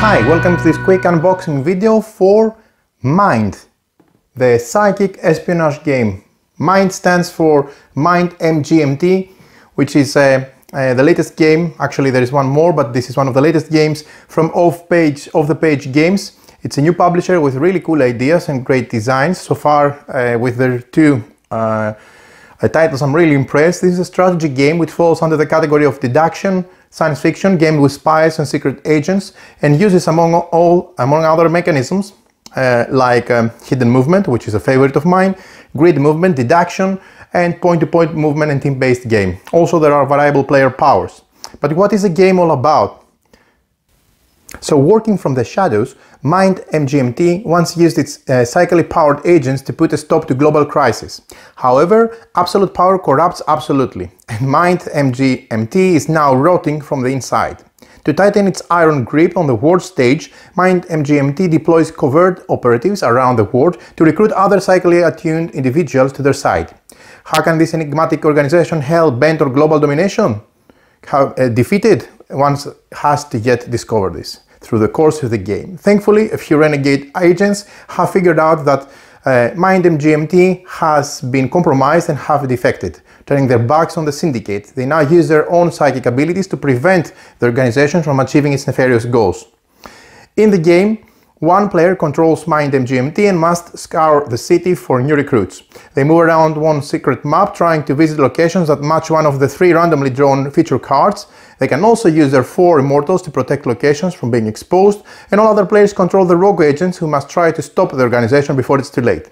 Hi, welcome to this quick unboxing video for Mind, the psychic espionage game. Mind stands for Mind MGMT, which is the latest game. Actually, there is one more, but this is one of the latest games from Off the Page Games. It's a new publisher with really cool ideas and great designs. So far, with their two titles, I'm really impressed. This is a strategy game which falls under the category of deduction, science fiction, game with spies and secret agents, and uses among other mechanisms like hidden movement, which is a favorite of mine, grid movement, deduction, and point-to-point movement and team-based game. Also, there are variable player powers. But what is the game all about? So, working from the shadows, Mind MGMT once used its psychically powered agents to put a stop to global crisis. However, absolute power corrupts absolutely, and Mind MGMT is now rotting from the inside. To tighten its iron grip on the world stage, Mind MGMT deploys covert operatives around the world to recruit other psychically attuned individuals to their side. How can this enigmatic organization hell-bent on global domination defeat it? One has to yet discover this through the course of the game. Thankfully, a few renegade agents have figured out that Mind MGMT has been compromised and have defected, turning their backs on the syndicate. They now use their own psychic abilities to prevent the organization from achieving its nefarious goals. In the game, one player controls Mind MGMT and must scour the city for new recruits. They move around one secret map, trying to visit locations that match one of the 3 randomly drawn feature cards. They can also use their 4 immortals to protect locations from being exposed, and all other players control the rogue agents who must try to stop the organization before it's too late.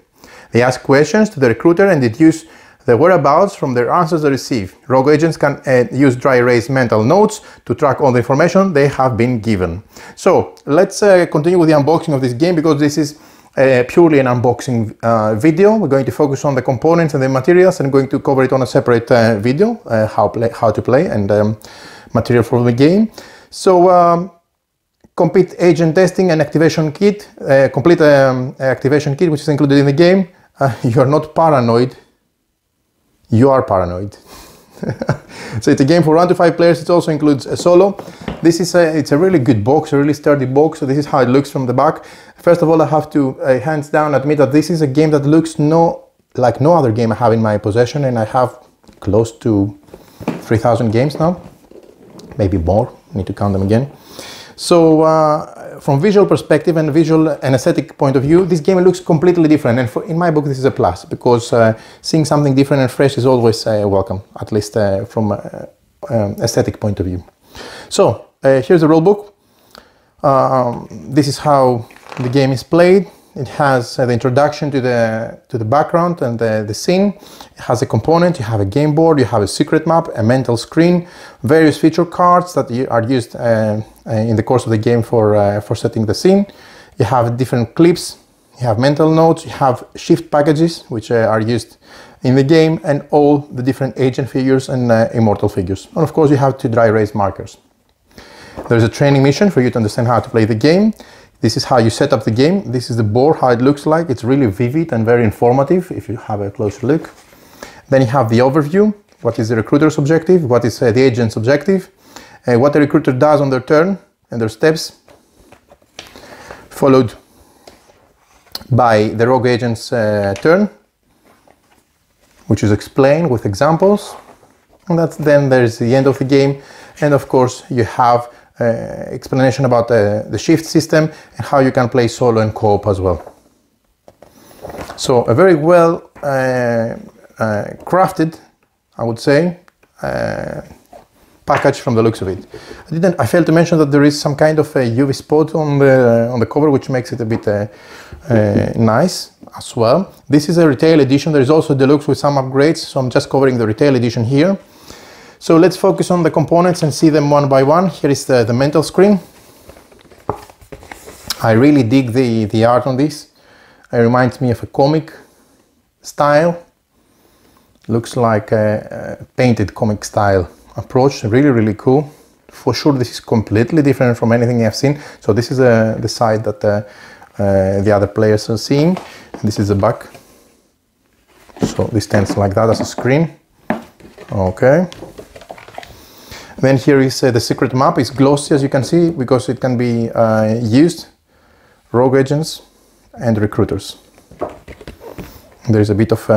They ask questions to the recruiter and deduce the whereabouts from their answers they receive. Rogue agents can use dry erase mental notes to track all the information they have been given. So let's continue with the unboxing of this game, because this is purely an unboxing video. We're going to focus on the components and the materials, and I'm going to cover it on a separate video, how to play and material for the game. So complete agent testing and activation kit, complete activation kit which is included in the game. You are not paranoid. You are paranoid. So it's a game for 1 to 5 players. It also includes a solo. This is it's a really good box, a really sturdy box. So this is how it looks from the back. First of all, I have to hands down admit that this is a game that looks like no other game I have in my possession, and I have close to 3,000 games now, maybe more. Need to count them again. So from visual perspective and visual and aesthetic point of view, this game looks completely different, and in my book this is a plus, because seeing something different and fresh is always welcome, at least from aesthetic point of view. So here's the rulebook. This is how the game is played. It has the introduction to the background and the scene. It has a component. You have a game board, you have a secret map, a mental screen, various feature cards that are used in the course of the game for setting the scene. You have different clips, you have mental notes, you have shift packages which are used in the game, and all the different agent figures and immortal figures. And of course you have 2 dry erase markers. There's a training mission for you to understand how to play the game. This is how you set up the game. This is the board, how it looks like. It's really vivid and very informative if you have a closer look. Then you have the overview. What is the recruiter's objective? What is the agent's objective? What the recruiter does on their turn and their steps, followed by the rogue agent's turn, which is explained with examples. And then there's the end of the game. And of course you have explanation about the shift system and how you can play solo and co-op as well. So a very well crafted, I would say, package from the looks of it. I failed to mention that there is some kind of a UV spot on the cover, which makes it a bit nice as well. This is a retail edition. There is also deluxe with some upgrades, so I'm just covering the retail edition here. So let's focus on the components and see them one by one. Here is the mental screen. I really dig the art on this. It reminds me of a comic style. Looks like a painted comic style approach. Really, really cool. For sure this is completely different from anything I've seen. So this is the side that the other players are seeing. And this is the back. So this stands like that as a screen. Okay. Then here is the secret map. It's glossy, as you can see, because it can be used. Rogue agents and recruiters. There is a bit of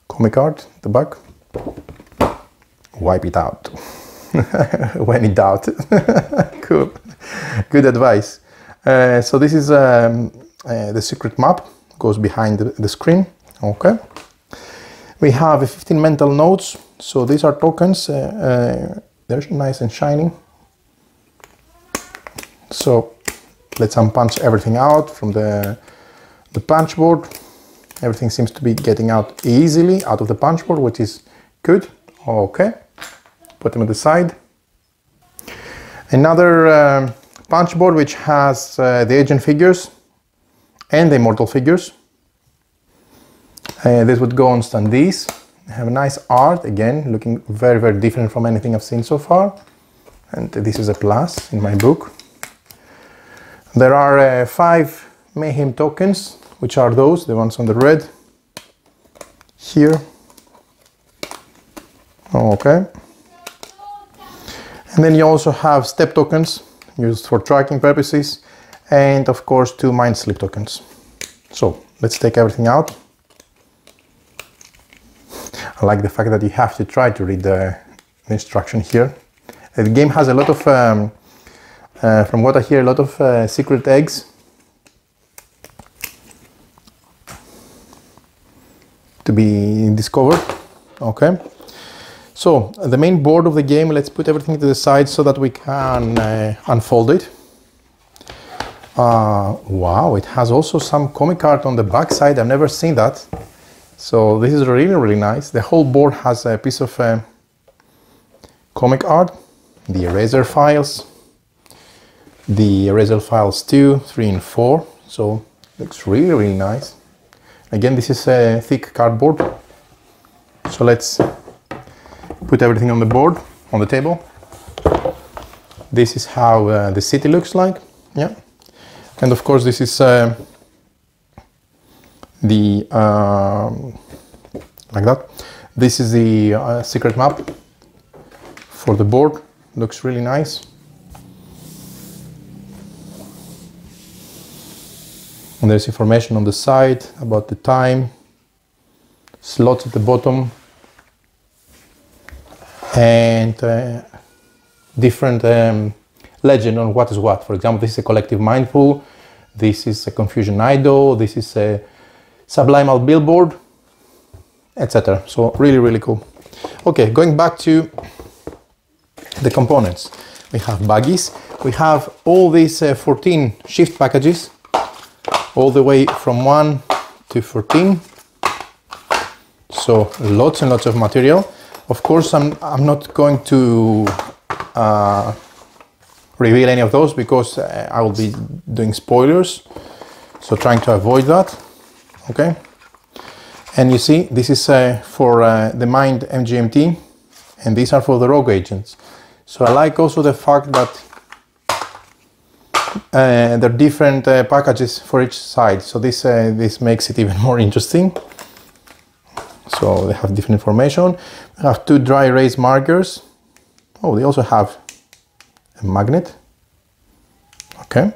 comic art at the back. Wipe it out when in doubt. Cool, good advice. So this is the secret map, goes behind the screen. Okay, we have 15 mental nodes. So these are tokens. They're nice and shiny. So let's unpunch everything out from the punch board. Everything seems to be getting out easily out of the punch board, which is good. Okay, put them at the side. Another punch board which has the agent figures and the immortal figures. This would go on standees. Have a nice art, again, looking very, very different from anything I've seen so far. And this is a plus in my book. There are 5 Mayhem tokens, which are those, the ones on the red here. Okay. And then you also have step tokens used for tracking purposes, and of course 2 mind sleep tokens. So let's take everything out. I like the fact that you have to try to read the instruction here. The game has a lot of, from what I hear, a lot of secret eggs. To be discovered. Okay. So the main board of the game, let's put everything to the side so that we can unfold it. Wow, it has also some comic art on the back side. I've never seen that. So this is really, really nice. The whole board has a piece of comic art, the eraser files, the eraser files 2, 3 and 4. So looks really, really nice. Again, this is a thick cardboard. So let's put everything on the board, on the table. This is how the city looks like. Yeah. And of course, this is like that. This is the secret map for the board. Looks really nice. And there's information on the side about the time, slots at the bottom, and different legend on what is what. For example, this is a collective mind pool, this is a confusion idol, this is a subliminal billboard, etc. So really, really cool. Okay, going back to the components. We have buggies. We have all these 14 shift packages, all the way from 1 to 14. So lots and lots of material. Of course, I'm not going to reveal any of those because I will be doing spoilers. So trying to avoid that. Okay. And you see, this is for the Mind MGMT, and these are for the rogue agents. So I like also the fact that there are different packages for each side. So this makes it even more interesting. So they have different information. We have 2 dry erase markers. Oh, they also have a magnet. Okay.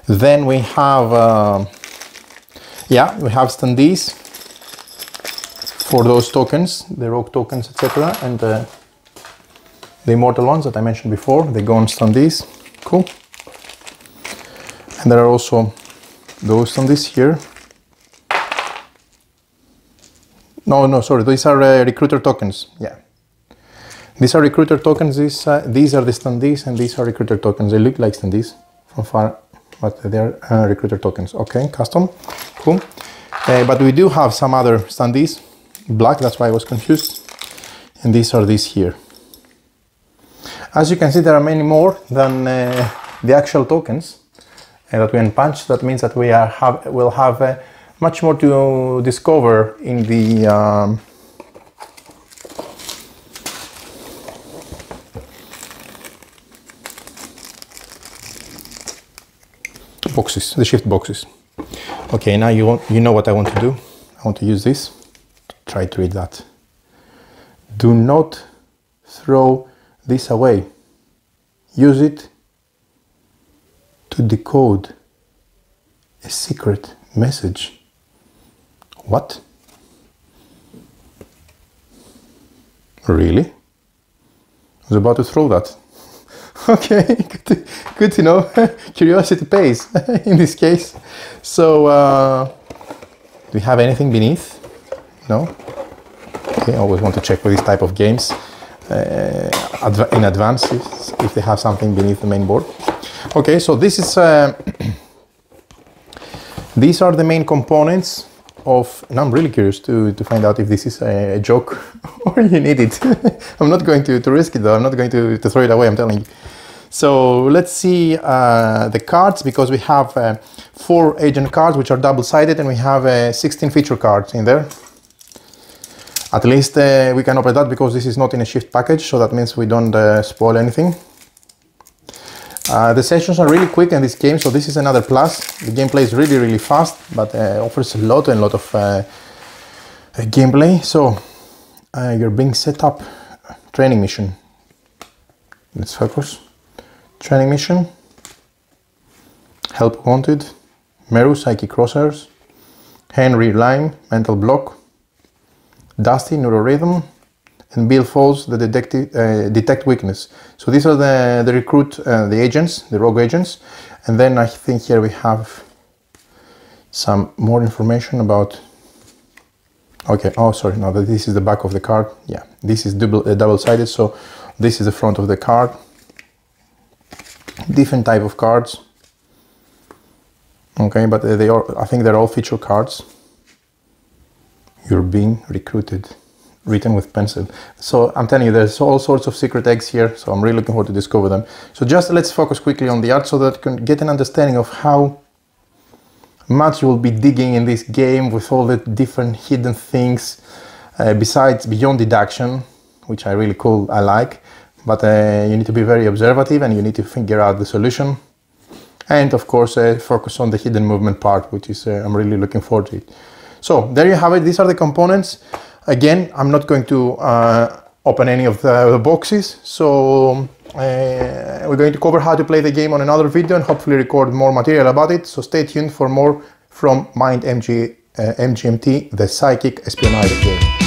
Then we have, we have standees for those tokens, the rogue tokens, etc. And the immortal ones that I mentioned before, they go on standees. Cool. And there are also those standees here. No, sorry, these are recruiter tokens. Yeah. These are recruiter tokens. These are the standees, and these are recruiter tokens. They look like standees from far, but they're recruiter tokens. Okay, custom. Cool. But we do have some other standees. Black, that's why I was confused. And these are these here. As you can see, there are many more than the actual tokens that we unpunch. That means that we'll have much more to discover in the boxes, the shift boxes. Okay, now you know what I want to do. I want to use this. Try to read that Do not throw this away. Use it to decode a secret message. What? Really? I was about to throw that. Okay, good to know. Curiosity pays in this case. So, do we have anything beneath? No? Okay, I always want to check with this type of games in advance if they have something beneath the main board. Okay, so this is these are the main components of, and I'm really curious to find out if this is a joke or you need it. I'm not going to risk it though, I'm not going to throw it away, I'm telling you. So let's see the cards, because we have 4 agent cards which are double-sided, and we have 16 feature cards in there. At least we can open that because this is not in a shift package, so that means we don't spoil anything. The sessions are really quick in this game, so this is another plus. The gameplay is really fast, but offers a lot of gameplay. So you're being set up. Training mission. Let's focus. Training mission. Help wanted. Meru, psychic crosshairs. Henry, lime, mental block. Dusty, neurorhythm. And Bill Falls, the detect weakness. So these are the recruit, the agents, the rogue agents. And then I think here we have some more information about, okay, oh sorry, no, this is the back of the card. Yeah, this is double-sided, so this is the front of the card. Different type of cards. Okay, but they are, I think they're all feature cards. You're being recruited. Written with pencil. So I'm telling you, there's all sorts of secret eggs here, so I'm really looking forward to discover them. So just let's focus quickly on the art so that you can get an understanding of how much you will be digging in this game with all the different hidden things beyond deduction, which I like, but you need to be very observative and you need to figure out the solution. And of course focus on the hidden movement part, which is I'm really looking forward to it. So there you have it, these are the components. Again, I'm not going to open any of the boxes, so we're going to cover how to play the game on another video and hopefully record more material about it, so stay tuned for more from Mind MGMT, the psychic espionage game.